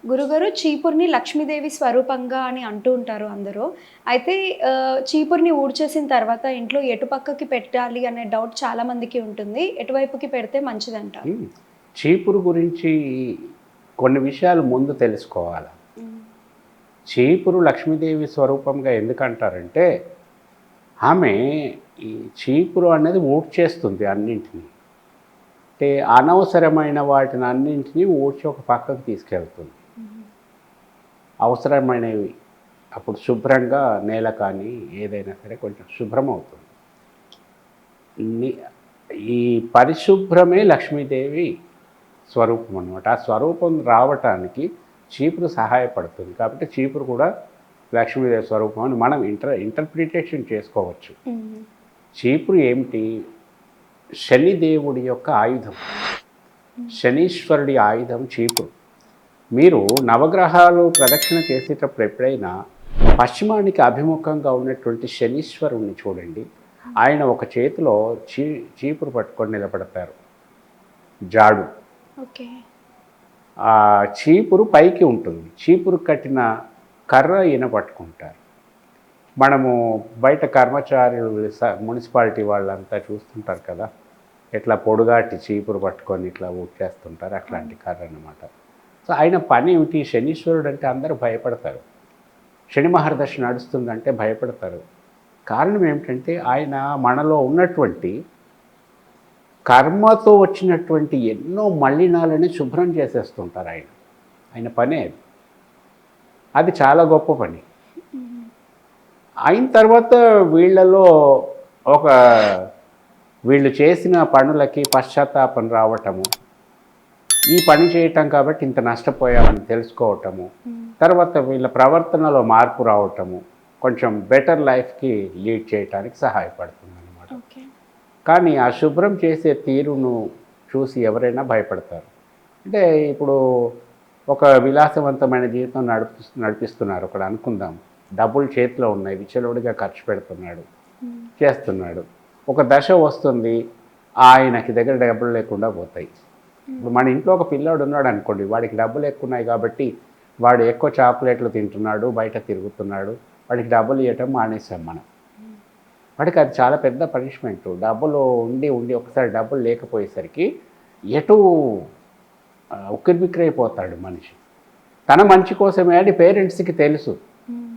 గురుగారు చీపురుని లక్ష్మీదేవి స్వరూపంగా అని అంటూ ఉంటారు అందరూ. అయితే చీపురుని ఊడ్చేసిన తర్వాత ఇంట్లో ఎటు పక్కకి పెట్టాలి అనే డౌట్ చాలా మందికి ఉంటుంది. ఎటువైపుకి పెడితే మంచిదంటారు? చీపురు గురించి కొన్ని విషయాలు ముందు తెలుసుకోవాలి. హ్మ్. చీపురు లక్ష్మీదేవి స్వరూపంగా ఎందుకంటారంటే, ఆమె ఈ చీపురు అనేది ఊడ్చేస్తుంది అన్నింటినీ. అంటే అనవసరమైన వాటిని అన్నింటినీ ఊడ్చి ఒక పక్కకు తీసుకెళ్తుంది. హుహు. అవసరమైనవి అప్పుడు శుభ్రంగా నేల కానీ ఏదైనా సరే కొంచెం శుభ్రం అవుతుంది. ని- ఈ పరిశుభ్రమే లక్ష్మీదేవి స్వరూపం అన్నమాట. ఆ స్వరూపం రావటానికి చీపురు సహాయపడుతుంది. కాబట్టి చీపురు కూడా లక్ష్మీదేవి స్వరూపం అని మనం ఇంటర్ప్రిటేషన్ చేసుకోవచ్చు. హ్మ్. చీపురు ఏమిటి? శనిదేవుడి యొక్క ఆయుధం, శనీశ్వరుడి ఆయుధం చీపురు. మీరు నవగ్రహాలు ప్రదక్షిణ చేసేటప్పుడు ఎప్పుడైనా పశ్చిమానికి అభిముఖంగా ఉన్నటువంటి శనీశ్వరుణ్ణి చూడండి. ఆయన ఒక చేతిలో చీపురు పట్టుకొని నిలబడతారు, జాడు. ఓకే. ఆ చీపురు పైకి ఉంటుంది, చీపురు కట్టిన కర్ర ఈయన పట్టుకుంటారు. మనము బయట కర్మచారులు మున్సిపాలిటీ వాళ్ళంతా చూస్తుంటారు కదా, ఇట్లా పొడుగాటి చీపురు పట్టుకొని ఇట్లా ఊడ్చేస్తుంటారు, అట్లాంటి కర్ర అన్నమాట. సో ఆయన పని ఏమిటి? శనీశ్వరుడు అంటే అందరూ భయపడతారు. శని మహర్దశ నడుస్తుందంటే భయపడతారు. కారణం ఏమిటంటే ఆయన మనలో ఉన్నటువంటి కర్మతో వచ్చినటువంటి ఎన్నో మలినాలని శుభ్రం చేసేస్తుంటారు ఆయన. ఆయన పనే అది. అది చాలా గొప్ప పని. అయిన తర్వాత వీళ్ళలో ఒక వీళ్ళు చేసిన పనులకి పశ్చాత్తాపం రావటము, ఈ పని చేయటం కాబట్టి ఇంత నష్టపోయామని తెలుసుకోవటము, తర్వాత వీళ్ళ ప్రవర్తనలో మార్పు రావటము కొంచెం బెటర్ లైఫ్కి లీడ్ చేయడానికి సహాయపడుతుంది అన్నమాట. ఓకే. కానీ ఆ శుభ్రం చేసే తీరును చూసి ఎవరైనా భయపడతారు. అంటే ఇప్పుడు ఒక విలాసవంతమైన జీవితం నడిపిస్తున్నారు ఒకడు అనుకుందాం. డబ్బులు చేతిలో ఉన్నాయి, విచ్చలవిడిగా ఖర్చు పెడుతున్నాడు, చేస్తున్నాడు. ఒక దశ వస్తుంది, ఆయనకి దగ్గర డబ్బులు లేకుండా పోతాయి. ఇప్పుడు మన ఇంట్లో ఒక పిల్లాడు ఉన్నాడు అనుకోండి, వాడికి డబ్బులు ఎక్కువ ఉన్నాయి కాబట్టి వాడు ఎక్కువ చాక్లెట్లు తింటున్నాడు, బయట తిరుగుతున్నాడు, వాడికి డబ్బులు ఇవ్వటం మానేసాం మనం. వాడికి అది చాలా పెద్ద పనిష్మెంటు. డబ్బులు ఉండి ఉండి ఒకసారి డబ్బులు లేకపోయేసరికి ఎటు ఉక్కిరిబిక్కిరైపోతాడు మనిషి. తన మంచి కోసమే అని పేరెంట్స్కి తెలుసు.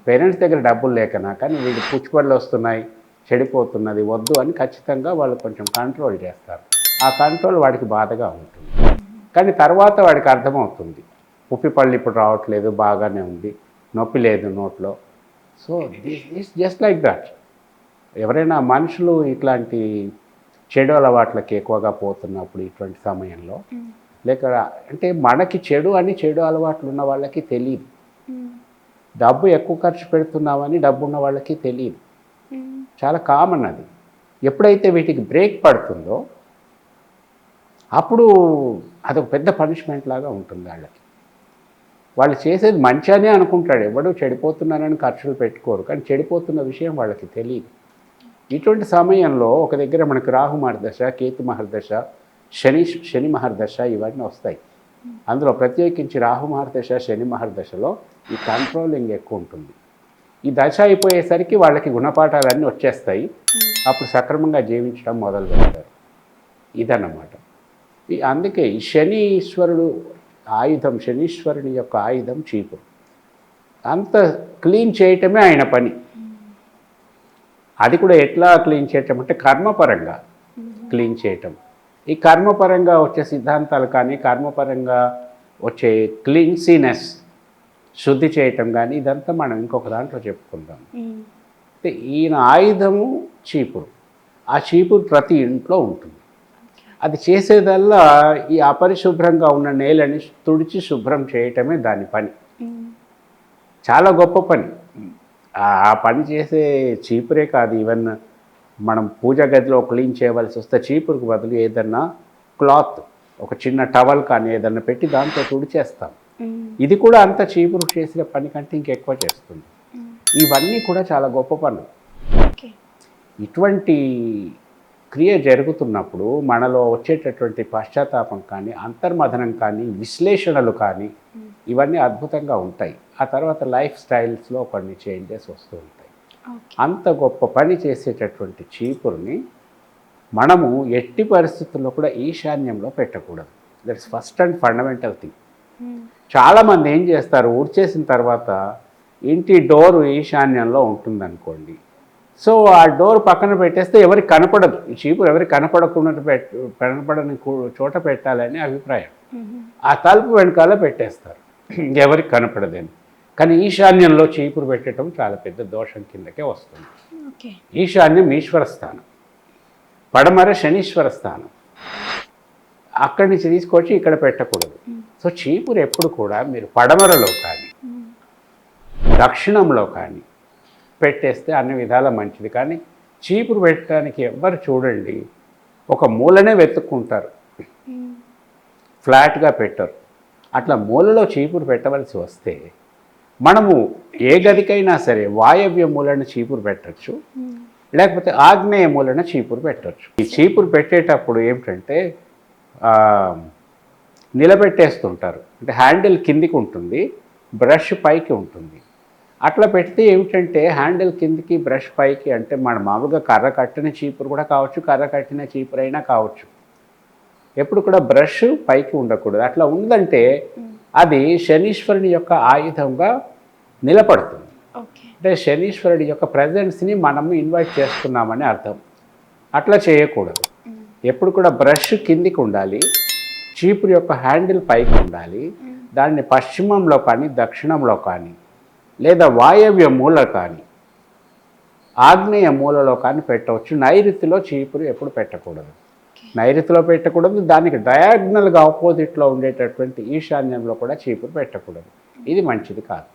పేరెంట్స్ దగ్గర డబ్బులు లేకనా, కానీ వీడి పుచ్చుపళ్ళు వస్తున్నాయి, చెడిపోతున్నది, వద్దు అని ఖచ్చితంగా వాళ్ళు కొంచెం కంట్రోల్ చేస్తారు. ఆ కంట్రోల్ వాడికి బాధగా ఉంటుంది. కానీ తర్వాత వాడికి అర్థమవుతుంది, ఉప్పిపళ్ళు ఇప్పుడు రావట్లేదు, బాగానే ఉంది, నొప్పి లేదు నోట్లో. So this just like that. ఎవరైనా మనుషులు ఇట్లాంటి చెడు అలవాట్లకి ఎక్కువగా పోతున్నప్పుడు ఇటువంటి సమయంలో, లేక అంటే మనకి చెడు అలవాట్లు ఉన్న వాళ్ళకి తెలియదు. డబ్బు ఎక్కువ ఖర్చు పెడుతున్నామని డబ్బు ఉన్న వాళ్ళకి తెలియదు. చాలా కామన్ అది. ఎప్పుడైతే వీటికి బ్రేక్ పడుతుందో అప్పుడు అదొక పెద్ద పనిష్మెంట్ లాగా ఉంటుంది వాళ్ళకి. వాళ్ళు చేసేది మంచి అనే అనుకుంటాడు, ఎవడు చెడిపోతున్నానని ఖర్చులు పెట్టుకోరు, కానీ చెడిపోతున్న విషయం వాళ్ళకి తెలియదు. ఇటువంటి సమయంలో ఒక దగ్గర మనకు రాహు మహర్దశ, కేతు మహర్దశ, శని మహర్దశ ఇవన్నీ వస్తాయి. అందులో ప్రత్యేకించి రాహు మహర్దశ, శని మహర్దశలో ఈ కంట్రోలింగ్ ఎక్కువ ఉంటుంది. ఈ దశ అయిపోయేసరికి వాళ్ళకి గుణపాఠాలన్నీ వచ్చేస్తాయి. అప్పుడు సక్రమంగా జీవించడం మొదలు పెడతారు. ఇదన్నమాట. అందుకే ఈ శనీశ్వరుడు ఆయుధం, శనీశ్వరుని యొక్క ఆయుధం చీపురు. అంత క్లీన్ చేయటమే ఆయన పని. అది కూడా ఎట్లా క్లీన్ చేయటం అంటే కర్మపరంగా క్లీన్ చేయటం. ఈ కర్మపరంగా వచ్చే సిద్ధాంతాలు కానీ, కర్మపరంగా వచ్చే క్లీన్సీనెస్, శుద్ధి చేయటం కానీ, ఇదంతా మనం ఇంకొక దాంట్లో చెప్పుకుందాం. అంటే ఈయన ఆయుధము చీపురు. ఆ చీపురు ప్రతి ఇంట్లో ఉంటుంది. అది చేసేదల్లా ఈ అపరిశుభ్రంగా ఉన్న నేలని తుడిచి శుభ్రం చేయటమే దాని పని. చాలా గొప్ప పని. ఆ పని చేసే చీపురే కాదు, ఈవెన్ మనం పూజ గదిలో క్లీన్ చేయవలసి వస్తే చీపురుకు బదులు ఏదన్నా క్లాత్, ఒక చిన్న టవల్ కానీ ఏదన్నా పెట్టి దాంతో తుడిచేస్తాం. ఇది కూడా అంత చీపురు చేసిన పని కంటే ఇంకెక్కువ చేస్తుంది. ఇవన్నీ కూడా చాలా గొప్ప పనులు. ఇటువంటి క్రియ జరుగుతున్నప్పుడు మనలో వచ్చేటటువంటి పశ్చాత్తాపం కానీ, అంతర్మథనం కానీ, విశ్లేషణలు కానీ ఇవన్నీ అద్భుతంగా ఉంటాయి. ఆ తర్వాత లైఫ్ స్టైల్స్లో కొన్ని చేంజెస్ వస్తూ ఉంటాయి. ఓకే. అంత గొప్ప పని చేసేటటువంటి చీపురుని మనము ఎట్టి పరిస్థితుల్లో కూడా ఈశాన్యంలో పెట్టకూడదు. That's first and fundamental thing. చాలామంది ఏం చేస్తారు, ఊడ్చేసిన తర్వాత ఇంటి డోరు ఈశాన్యంలో ఉంటుందనుకోండి, సో ఆ డోర్ పక్కన పెట్టేస్తే ఎవరికి కనపడదు. ఈ చీపురు ఎవరికి కనపడకుండా కనపడని చోట పెట్టాలని అభిప్రాయం. ఆ తలుపు వెనకాల పెట్టేస్తారు ఎవరికి కనపడదని. కానీ ఈశాన్యంలో చీపురు పెట్టడం చాలా పెద్ద దోషం కిందకే వస్తుంది. ఓకే. ఈశాన్యం ఈశ్వర స్థానం, పడమర శనీశ్వర స్థానం. అక్కడి నుంచి తీసుకొచ్చి ఇక్కడ పెట్టకూడదు. సో చీపురు ఎప్పుడు కూడా మీరు పడమరలో కానీ దక్షిణంలో కానీ పెట్టేస్తే అన్ని విధాల మంచిది. కానీ చీపురు పెట్టడానికి ఎవ్వరు చూడండి ఒక మూలనే వెతుక్కుంటారు, ఫ్లాట్గా పెట్టరు. అట్లా మూలలో చీపురు పెట్టవలసి వస్తే మనము ఏ గదికైనా సరే వాయవ్య మూలన చీపురు పెట్టచ్చు, లేకపోతే ఆగ్నేయ మూలన చీపురు పెట్టచ్చు. ఈ చీపురు పెట్టేటప్పుడు ఏమిటంటే నిలబెట్టేస్తుంటారు. అంటే హ్యాండిల్ కిందికి ఉంటుంది, బ్రష్ పైకి ఉంటుంది. అట్లా పెడితే ఏమిటంటే హ్యాండిల్ కిందికి బ్రష్ పైకి అంటే మన మామూలుగా కర్ర కట్టిన చీపురు కూడా కావచ్చు, కర్ర కట్టిన చీపురు అయినా కావచ్చు. ఎప్పుడు కూడా బ్రష్ పైకి ఉండకూడదు. అట్లా ఉందంటే అది శనీశ్వరుని యొక్క ఆయుధంగా నిలబడుతుంది. అంటే శనీశ్వరుడి యొక్క ప్రజెన్స్ని మనము ఇన్వైట్ చేస్తున్నామని అర్థం. అట్లా చేయకూడదు. ఎప్పుడు కూడా బ్రష్ కిందికి ఉండాలి, చీపురు యొక్క హ్యాండిల్ పైకి ఉండాలి. దాన్ని పశ్చిమంలో కానీ దక్షిణంలో కానీ లేదా వాయవ్య మూల కానీ ఆగ్నేయ మూలలో కానీ పెట్టవచ్చు. నైరుతిలో చీపురు ఎప్పుడు పెట్టకూడదు. నైరుతిలో పెట్టకూడదు. దానికి డయాగ్నల్గా ఆపోజిట్లో ఉండేటటువంటి ఈశాన్యంలో కూడా చీపురు పెట్టకూడదు. ఇది మంచిది కాదు.